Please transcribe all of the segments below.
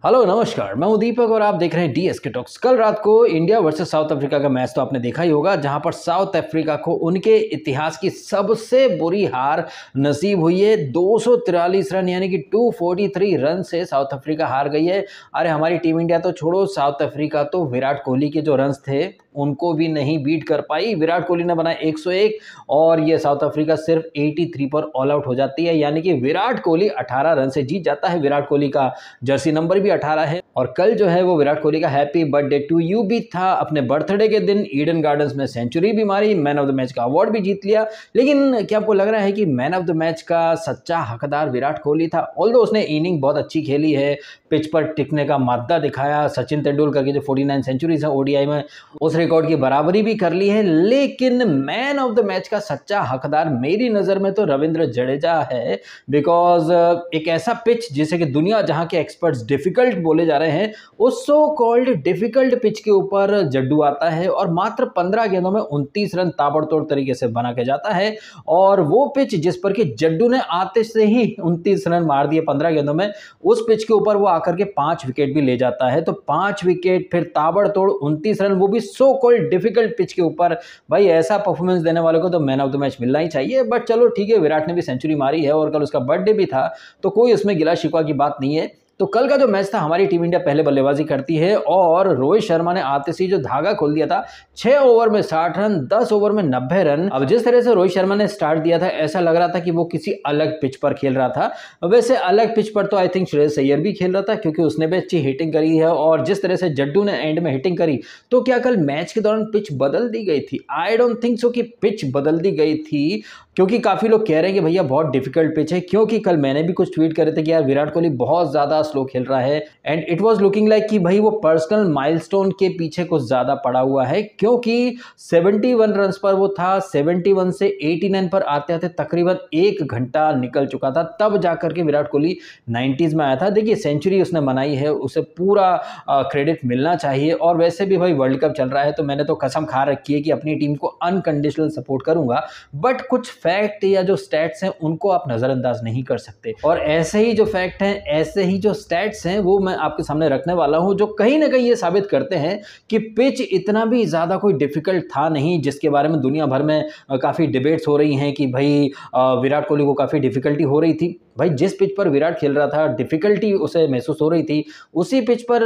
Hello नमस्कार, मैं हूं दीपक और आप देख रहे हैं डीएसके टॉक्स। कल रात को इंडिया वर्सेस साउथ अफ्रीका का मैच तो आपने देखा ही होगा, जहां पर साउथ अफ्रीका को उनके इतिहास की सबसे बुरी हार नसीब हुई है। 243 रन यानी कि 243 रन से साउथ अफ्रीका हार गई है। अरे हमारी टीम इंडिया तो छोड़ो, साउथ अफ्रीका तो विराट कोहली के जो रन्स थे उनको भी नहीं बीट कर पाई। विराट कोहली ने बनाए 101 और ये साउथ अफ्रीका सिर्फ 83 पर ऑल आउट हो जाती है, यानी कि विराट कोहली 18 रन से जीत जाता है। विराट कोहली का जर्सी नंबर भी 18 है और कल जो है वो विराट कोहली का हैप्पी बर्थडे टू यू भी था। अपने बर्थडे के दिन ईडन गार्डन्स में सेंचुरी भी मारी, मैन ऑफ द मैच का अवार्ड भी जीत लिया। लेकिन क्या आपको लग रहा है कि मैन ऑफ द मैच का सच्चा हकदार विराट कोहली था? ऑल्दो उसने इनिंग बहुत अच्छी खेली है, पिच पर टिकने का मादा दिखाया, सचिन तेंदुलकर की जो 49 सेंचुरीज है ओडीआई में उस रिकॉर्ड की बराबरी भी कर ली है। लेकिन मैन ऑफ द मैच का सच्चा हकदार मेरी नज़र में तो रविंद्र जडेजा है। बिकॉज एक ऐसा पिच जिसे कि दुनिया जहां के एक्सपर्ट्स डिफिकल्ट बोले जा रहे हैं, उस सो कॉल्ड डिफिकल्ट पिच के ऊपर जड्डू आता है और मात्र 15 गेंदों में 29 रन ताबड़तोड़ तरीके से बना के जाता है। और वो पिच जिस पर कि जड्डू ने आते से ही 29 रन मार दिए 15 गेंदों में, उस पिच के ऊपर वो आकर के 5 विकेट भी ले जाता है। तो 5 विकेट फिर ताबड़तोड़ 29 रन, वो भी सो कॉल्ड डिफिकल्ट पिच के ऊपर। भाई ऐसा परफॉर्मेंस देने वाले को तो मैन ऑफ द मैच मिलना ही चाहिए। बट चलो ठीक है, विराट ने भी सेंचुरी मारी है और कल उसका बर्थडे भी था, तो कोई उसमें गिला शिकवा की बात नहीं है। तो कल का जो मैच था, हमारी टीम इंडिया पहले बल्लेबाजी करती है और रोहित शर्मा ने आते से जो धागा खोल दिया था, 6 ओवर में 60 रन, 10 ओवर में 90 रन। अब जिस तरह से रोहित शर्मा ने स्टार्ट दिया था, ऐसा लग रहा था कि वो किसी अलग पिच पर खेल रहा था। वैसे अलग पिच पर तो आई थिंक श्रेयस अय्यर भी खेल रहा था, क्योंकि उसने भी अच्छी हिटिंग करी है। और जिस तरह से जड्डू ने एंड में हिटिंग करी, तो क्या कल मैच के दौरान पिच बदल दी गई थी? आई डोंट थिंक सो कि पिच बदल दी गई थी, क्योंकि काफ़ी लोग कह रहे हैं कि भैया बहुत डिफिकल्ट पिच है। क्योंकि कल मैंने भी कुछ ट्वीट करे थे कि यार विराट कोहली बहुत ज़्यादा स्लो खेल रहा है and it was looking like कि भाई वो पर्सनल माइलस्टोन के पीछे कुछ ज़्यादा पड़ा हुआ है। क्योंकि 71 रन पर वो था, 71 से 89 पर आते आते तकरीबन 1 घंटा निकल चुका था, तब जाकर के विराट कोहली 90s में आया था। देखिए सेंचुरी उसने बनाई है, उसे पूरा क्रेडिट मिलना चाहिए। और वैसे भी भाई वर्ल्ड कप चल रहा है, तो मैंने तो कसम खा रखी है कि अपनी टीम को अनकंडीशनल सपोर्ट करूंगा। बट कुछ फैक्ट या जो स्टैट्स हैं उनको आप नज़रअंदाज नहीं कर सकते। और ऐसे ही जो फैक्ट हैं, ऐसे ही जो स्टैट्स हैं, वो मैं आपके सामने रखने वाला हूं, जो कहीं ना कहीं ये साबित करते हैं कि पिच इतना भी ज़्यादा कोई डिफिकल्ट था नहीं, जिसके बारे में दुनिया भर में काफ़ी डिबेट्स हो रही हैं कि भाई विराट कोहली को काफ़ी डिफिकल्टी हो रही थी। भाई जिस पिच पर विराट खेल रहा था, डिफिकल्टी उसे महसूस हो रही थी, उसी पिच पर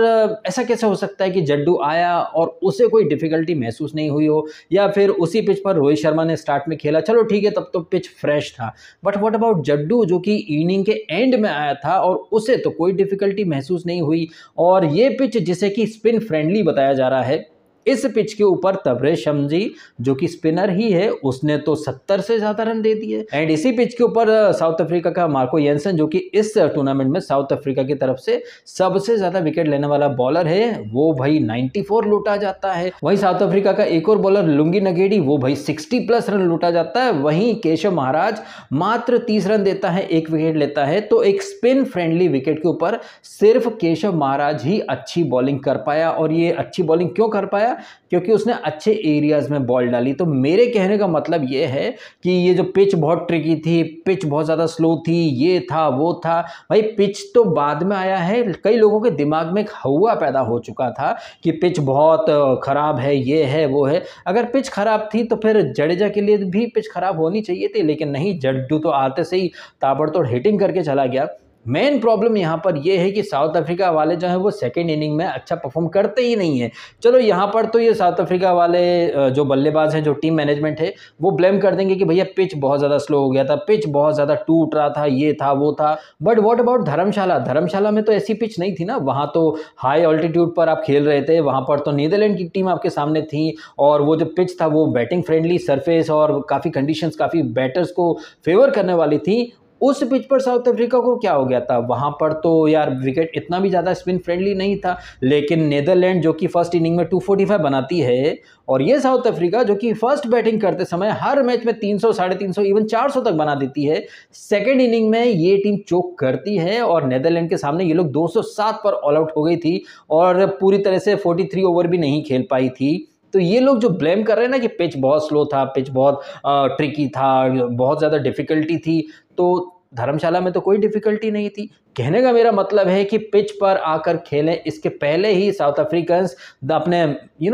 ऐसा कैसे हो सकता है कि जड्डू आया और उसे कोई डिफिकल्टी महसूस नहीं हुई हो? या फिर उसी पिच पर रोहित शर्मा ने स्टार्ट में खेला, चलो ठीक है, तब तो पिच फ्रेश था। बट व्हाट अबाउट जड्डू, जो कि इनिंग के एंड में आया था और उसे तो कोई डिफिकल्टी महसूस नहीं हुई। और ये पिच जिसे कि स्पिन फ्रेंडली बताया जा रहा है, इस पिच के ऊपर तबरेज शमजी, जो कि स्पिनर ही है, उसने तो 70 से ज्यादा रन दे दिए। एंड इसी पिच के ऊपर साउथ अफ्रीका का मार्को येंसन, जो कि इस टूर्नामेंट में साउथ अफ्रीका की तरफ से सबसे ज्यादा विकेट लेने वाला बॉलर है, वो भाई 94 लूटा जाता है। वहीं साउथ अफ्रीका का एक और बॉलर लुंगी नगेडी, वो भाई 60+ रन लूटा जाता है। वहीं केशव महाराज मात्र 30 रन देता है, 1 विकेट लेता है। तो एक स्पिन फ्रेंडली विकेट के ऊपर सिर्फ केशव महाराज ही अच्छी बॉलिंग कर पाया। और ये अच्छी बॉलिंग क्यों कर पाया? क्योंकि उसने अच्छे एरियाज में बॉल डाली। तो मेरे कहने का मतलब ये है कि ये जो पिच बहुत ट्रिकी थी, पिच बहुत ज़्यादा स्लो थी, ये था वो था, भाई पिच तो बाद में आया है। कई लोगों के दिमाग में एक हवा पैदा हो चुका था कि पिच बहुत ख़राब है, ये है वो है। अगर पिच ख़राब थी तो फिर जडेजा के लिए भी पिच ख़राब होनी चाहिए थी, लेकिन नहीं, जड्डू तो आते से ही ताबड़तोड़ हिटिंग करके चला गया। मेन प्रॉब्लम यहाँ पर यह है कि साउथ अफ्रीका वाले जो हैं वो सेकेंड इनिंग में अच्छा परफॉर्म करते ही नहीं है। चलो यहाँ पर तो ये साउथ अफ्रीका वाले जो बल्लेबाज हैं, जो टीम मैनेजमेंट है, वो ब्लेम कर देंगे कि भैया पिच बहुत ज़्यादा स्लो हो गया था, पिच बहुत ज़्यादा टूट रहा था, ये था वो था। बट व्हाट अबाउट धर्मशाला? धर्मशाला में तो ऐसी पिच नहीं थी ना, वहाँ तो हाई ऑल्टीट्यूड पर आप खेल रहे थे, वहाँ पर तो नीदरलैंड की टीम आपके सामने थी और वो जो पिच था वो बैटिंग फ्रेंडली सरफेस और काफ़ी कंडीशंस, काफ़ी बैटर्स को फेवर करने वाली थी। उस पिच पर साउथ अफ्रीका को क्या हो गया था? वहां पर तो यार विकेट इतना भी ज़्यादा स्पिन फ्रेंडली नहीं था। लेकिन नीदरलैंड जो कि फर्स्ट इनिंग में 245 बनाती है, और ये साउथ अफ्रीका जो कि फर्स्ट बैटिंग करते समय हर मैच में 300, 350, इवन 400 तक बना देती है, सेकेंड इनिंग में ये टीम चोक करती है और नीदरलैंड के सामने ये लोग 207 पर ऑल आउट हो गई थी और पूरी तरह से 43 ओवर भी नहीं खेल पाई थी। तो ये लोग जो ब्लेम कर रहे हैं ना कि पिच बहुत स्लो था, पिच बहुत ट्रिकी था, बहुत ज़्यादा डिफिकल्टी थी, तो धर्मशाला में तो कोई डिफिकल्टी नहीं थी। कहने का मेरा मतलब है कि पिच पर आकर खेलें, इसके पहले ही साउथ अफ्रीकन्स अपने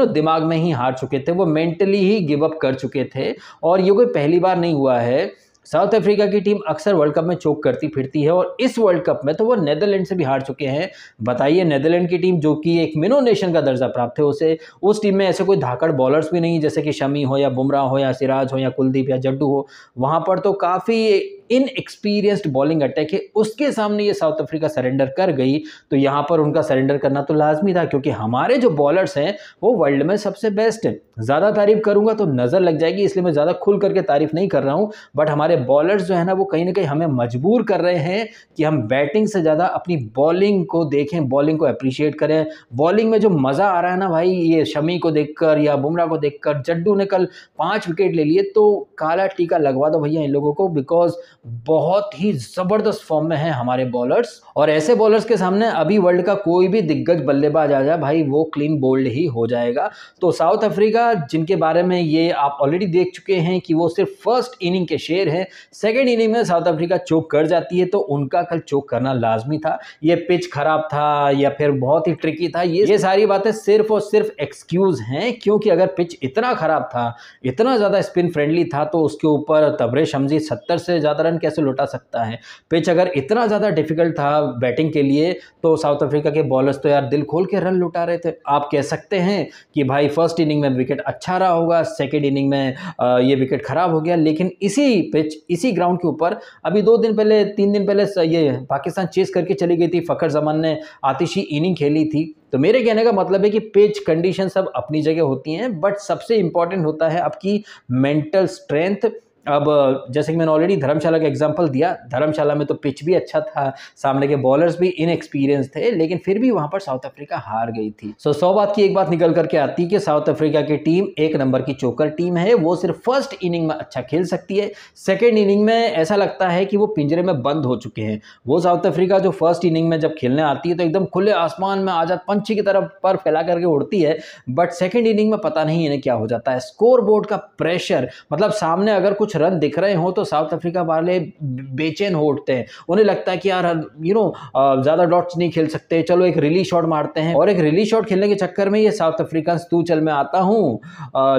दिमाग में ही हार चुके थे, वो मेंटली ही गिव अप कर चुके थे। और ये कोई पहली बार नहीं हुआ है। साउथ अफ्रीका की टीम अक्सर वर्ल्ड कप में चोक करती फिरती है और इस वर्ल्ड कप में तो वो नेदरलैंड से भी हार चुके हैं। बताइए, नेदरलैंड की टीम जो कि एक मिनो नेशन का दर्जा प्राप्त है, उस टीम में ऐसे कोई धाकड़ बॉलर्स भी नहीं, जैसे कि शमी हो या बुमराह हो या सिराज हो या कुलदीप या जड्डू हो। वहां पर तो काफ़ी इनएक्सपीरियंस्ड बॉलिंग अटैक है, उसके सामने ये साउथ अफ्रीका सरेंडर कर गई। तो यहाँ पर उनका सरेंडर करना तो लाजमी था, क्योंकि हमारे जो बॉलर्स हैं वो वर्ल्ड में सबसे बेस्ट हैं। ज़्यादा तारीफ करूंगा तो नज़र लग जाएगी, इसलिए मैं ज़्यादा खुल करके तारीफ नहीं कर रहा हूँ। बट हमारे बॉलर्स जो है ना, वो कहीं ना कहीं हमें मजबूर कर रहे हैं कि हम बैटिंग से ज़्यादा अपनी बॉलिंग को देखें, बॉलिंग को अप्रिशिएट करें। बॉलिंग में जो मज़ा आ रहा है ना भाई, ये शमी को देखकर या बुमराह को देखकर, जड्डू ने कल 5 विकेट ले लिए, तो काला टीका लगवा दो भैया इन लोगों को, बिकॉज बहुत ही ज़बरदस्त फॉर्म में हैं हमारे बॉलर्स। और ऐसे बॉलर्स के सामने अभी वर्ल्ड का कोई भी दिग्गज बल्लेबाज आ जाए भाई, वो क्लीन बोल्ड ही हो जाएगा। तो साउथ अफ्रीका, जिनके बारे में ये आप ऑलरेडी देख चुके हैं कि वो सिर्फ फर्स्ट इनिंग के शेर हैं, सेकेंड इनिंग में साउथ अफ्रीका चोक कर जाती है, तो उनका कल चोक करना लाजमी था। ये पिच खराब था या फिर बहुत ही ट्रिकी था, ये सारी बातें सिर्फ और सिर्फ एक्सक्यूज हैं। क्योंकि अगर पिच इतना खराब था, इतना ज़्यादा स्पिन फ्रेंडली था, तो उसके ऊपर तबरेज़ शमसी 70 से ज़्यादा रन कैसे लौटा सकता है। पिच अगर इतना ज़्यादा डिफिकल्ट था बैटिंग के लिए, तो साउथ अफ्रीका के बॉलर्स तो यार दिल खोल के रन लुटा रहे थे। आप कह सकते हैं कि भाई फर्स्ट इनिंग में विकेट अच्छा रहा होगा, सेकेंड इनिंग में ये विकेट खराब हो गया, लेकिन इसी पिच, इसी ग्राउंड के ऊपर अभी 2 दिन पहले, 3 दिन पहले ये पाकिस्तान चेस करके चली गई थी। फ़खर जमान ने आतिशी इनिंग खेली थी। तो मेरे कहने का मतलब है कि पिच कंडीशन सब अपनी जगह होती हैं, बट सबसे इंपॉर्टेंट होता है आपकी मेंटल स्ट्रेंथ। अब जैसे कि मैंने ऑलरेडी धर्मशाला का एग्जांपल दिया, धर्मशाला में तो पिच भी अच्छा था, सामने के बॉलर्स भी इनएक्सपीरियंस थे, लेकिन फिर भी वहां पर साउथ अफ्रीका हार गई थी। 100 बात की एक बात निकल करके आती कि साउथ अफ्रीका की टीम एक नंबर की चोकर टीम है। वो सिर्फ फर्स्ट इनिंग में अच्छा खेल सकती है, सेकेंड इनिंग में ऐसा लगता है कि वो पिंजरे में बंद हो चुके हैं। वो साउथ अफ्रीका जो फर्स्ट इनिंग में जब खेलने आती है तो एकदम खुले आसमान में आजाद पंछी की तरफ पर फैला करके उड़ती है, बट सेकेंड इनिंग में पता नहीं इन्हें क्या हो जाता है। स्कोर बोर्ड का प्रेशर, मतलब सामने अगर कुछ रन दिख रहे हो तो साउथ अफ्रीका वाले बेचैन हो उठते हैं। उन्हें लगता है कि यार ज़्यादा डॉट्स नहीं खेल सकते, चलो एक रिलीज शॉट मारते हैं। और एक रिलीज शॉट खेलने के चक्कर में ये साउथ अफ्रीका तू चल मैं आता हूँ,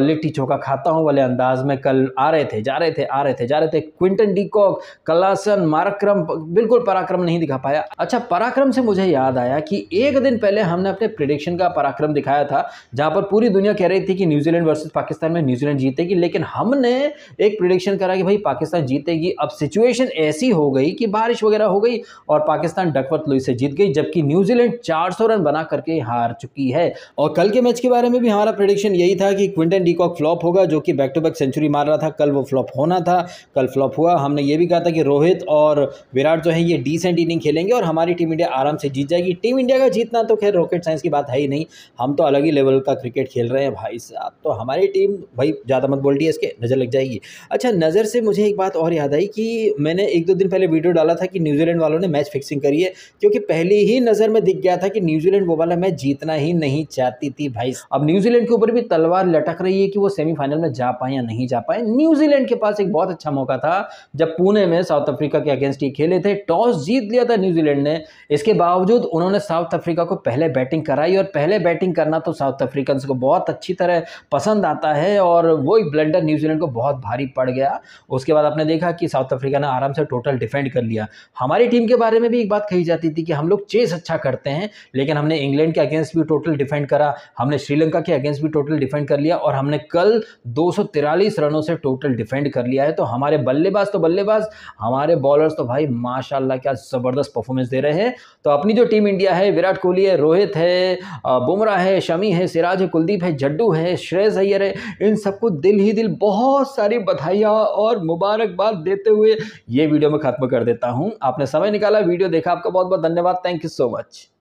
लिट्टी चोखा खाता हूँ वाले अंदाज में कल आ रहे थे, जा रहे थे। Quinton de Kock, Klaasen, Markram बिल्कुल पराक्रम नहीं दिखा पाया। अच्छा, पराक्रम से मुझे याद आया कि एक दिन पहले हमने अपने प्रेडिक्शन का पराक्रम दिखाया था, जहां पर पूरी दुनिया कह रही थी कि न्यूजीलैंड वर्सेस पाकिस्तान में न्यूजीलैंड जीतेगी, लेकिन हमने एक प्रेडिक्शन करा कि भाई पाकिस्तान जीतेगी। अब सिचुएशन ऐसी हो गई कि बारिश वगैरह हो गई और पाकिस्तान डकवर्थ लुईस से जीत गई, जबकि न्यूजीलैंड 400 रन बना करके हार चुकी है। और कल के मैच के बारे में भी हमारा प्रेडिक्शन यही था कि क्विंटन डी कॉक फ्लॉप होगा, जो कि बैक टू बैक सेंचुरी मार रहा था। कल वो फ्लॉप होना था, कल फ्लॉप हुआ। हमने ये भी कहा था कि रोहित और विराट जो है ये डिसेंट इनिंग खेलेंगे और हमारी टीम इंडिया आराम से जीत जाएगी। टीम इंडिया का जीतना तो खैर रॉकेट साइंस की बात है ही नहीं, हम तो अलग ही लेवल का क्रिकेट खेल रहे हैं भाई साहब। तो हमारी टीम भाई ज़्यादा मत बोल DSK, नज़र लग जाएगी। अच्छा, नज़र से मुझे एक बात और याद आई कि मैंने 1-2 दिन पहले वीडियो डाला था कि न्यूजीलैंड वालों ने मैच फिक्सिंग करी है, क्योंकि पहली ही नज़र में दिख गया था कि न्यूजीलैंड वो वाला मैच जीतना ही नहीं चाहती थी भाई। अब न्यूजीलैंड के ऊपर भी तलवार लटक रही है कि वो सेमीफाइनल में जा पाए या नहीं जा पाए। न्यूजीलैंड के पास एक बहुत अच्छा मौका था जब पुणे में साउथ अफ्रीका के अगेंस्ट ही खेले थे, टॉस जीत लिया था न्यूजीलैंड ने। इसके बावजूद उन्होंने साउथ अफ्रीका को पहले बैटिंग कराई, और पहले बैटिंग करना तो साउथ अफ्रीकन को बहुत अच्छी तरह पसंद आता है, और वही ब्लंडर न्यूजीलैंड को बहुत भारी पड़ गया। उसके बाद आपने देखा कि साउथ अफ्रीका ने आराम से टोटल डिफेंड कर लिया। हमारी टीम के बारे में भी एक बात कही जाती थी कि हम लोग चेस अच्छा करते हैं, लेकिन हमने इंग्लैंड के अगेंस्ट भी टोटल डिफेंड करा, हमने श्रीलंका के अगेंस्ट भी टोटल डिफेंड कर लिया, और हमने कल 243 रनों से टोटल डिफेंड कर लिया है। तो हमारे बल्लेबाज तो बल्लेबाज, हमारे बॉलर्स तो भाई माशाल्लाह क्या ज़बरदस्त परफॉर्मेंस दे रहे हैं। तो अपनी जो टीम इंडिया है, विराट कोहली है, रोहित है, बुमराह है, शमी है, सिराज है, कुलदीप है, जड्डू है, श्रेयस अय्यर है, इन सबको दिल ही दिल बहुत सारी बधाइयाँ और मुबारकबाद देते हुए ये वीडियो में खत्म कर देता हूँ। आपने समय निकाला, वीडियो देखा, आपका बहुत बहुत धन्यवाद। Thank you so much.